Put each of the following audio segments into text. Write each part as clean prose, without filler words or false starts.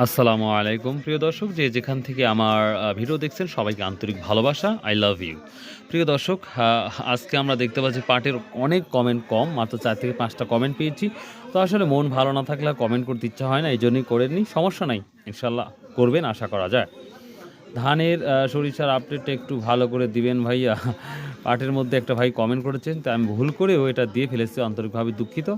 আসসালামু আলাইকুম প্রিয় দর্শক, যে যেখান থেকে আমার ভিডিও দেখছেন সবাইকে আন্তরিক ভালোবাসা, আই লাভ ইউ। প্রিয় দর্শক, আজকে আমরা দেখতে পাচ্ছি পার্টির অনেক কমেন্ট কম, মাত্র 4 থেকে 5টা কমেন্ট পেয়েছি। তো আসলে মন ভালো না থাকলে কমেন্ট করতে ইচ্ছা হয় না, এই জন্যই করেননি, সমস্যা নাই, ইনশাল্লাহ করবেন আশা করা যায়। ধানের সরিষার আপডেটটা একটু ভালো করে দিবেন ভাইয়া। পাটের মধ্যে একটা ভাই কমেন্ট করেছেন, তাই আমি ভুল করেও এটা দিয়ে ফেলেছি, আন্তরিকভাবে দুঃখিত।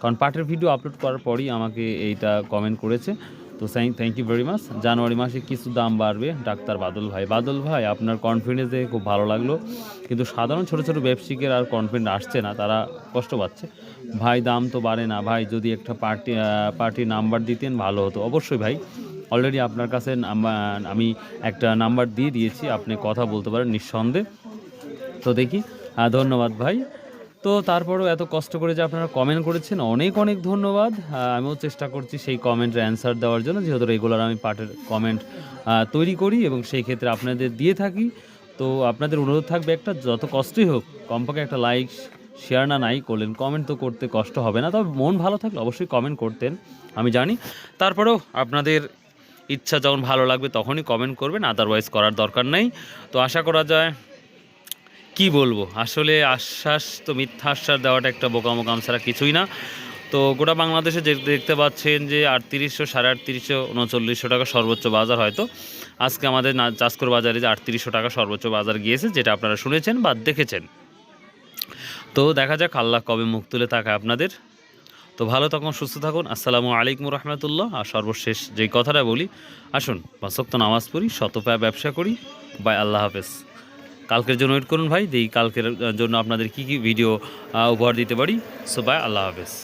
কারণ পাটের ভিডিও আপলোড করার পরই আমাকে এইটা কমেন্ট করেছে। তো থ্যাংক ইউ ভেরি মাচ। জানুয়ারি মাসে কিছু দাম বাড়বে, ডাক্তার বাদল ভাই আপনার কনফিডেন্স দেখে খুব ভালো লাগলো, কিন্তু সাধারণ ছোটো ছোটো ব্যবসায়িকের আর কনফিডেন্স আসছে না, তারা কষ্ট পাচ্ছে। ভাই দাম তো বাড়ে না ভাই, যদি একটা পার্টি নাম্বার দিতেন ভালো হতো। অবশ্যই ভাই, অলরেডি আপনার কাছে আমি একটা নাম্বার দিয়ে দিয়েছি, আপনি কথা বলতে পারেন নিঃসন্দেহে। তো দেখি, ধন্যবাদ ভাই। তো তারপরেও এত কষ্ট করে যে আপনারা কমেন্ট করেছেন, অনেক অনেক ধন্যবাদ। আমিও চেষ্টা করছি সেই কমেন্টের অ্যান্সার দেওয়ার জন্য, যেহেতু রেগুলার আমি পাটের কমেন্ট তৈরি করি এবং সেই ক্ষেত্রে আপনাদের দিয়ে থাকি। তো আপনাদের অনুরোধ থাকবে একটা, যত কষ্টই হোক কমপক্ষে একটা লাইক শেয়ার নাই করলেন, কমেন্ট তো করতে কষ্ট হবে না, তবে মন ভালো থাকলে অবশ্যই কমেন্ট করতেন, আমি জানি। তারপরেও আপনাদের ইচ্ছা যখন ভালো লাগবে তখনই কমেন্ট করবেন, আদারওয়াইজ করার দরকার নেই। তো আশা করা যায়, কি বলবো, আসলে আশ্বাস তো মিথ্যা আশ্বাস দেওয়াটা একটা বোকামো কাম ছাড়া কিছুই না। তো গোটা বাংলাদেশে যে দেখতে পাচ্ছেন যে 3800, 3850, 3900 টাকা সর্বোচ্চ বাজার। হয়তো আজকে আমাদের চাষকর বাজারে যে 3800 টাকা সর্বোচ্চ বাজার গিয়েছে, যেটা আপনারা শুনেছেন বা দেখেছেন। তো দেখা যাক আল্লাহ কবে মুখ তুলে তাকায় আপনাদের। তো ভালো থাকুন, সুস্থ থাকুন। আসসালামু আলাইকুম রহমতুল্লাহ। আর সর্বশেষ যেই কথাটা বলি, আসুন 5 ওয়াক্ত নামাজ পড়ি, শতপায়া ব্যবসা করি। বাই, আল্লাহ হাফেজ। কালকের জন্য ওয়েট করুন ভাই, কালকের জন্য আপনাদের কি কি ভিডিও উপহার দিতে পারি। সো বাই, আল্লাহ হাফেজ।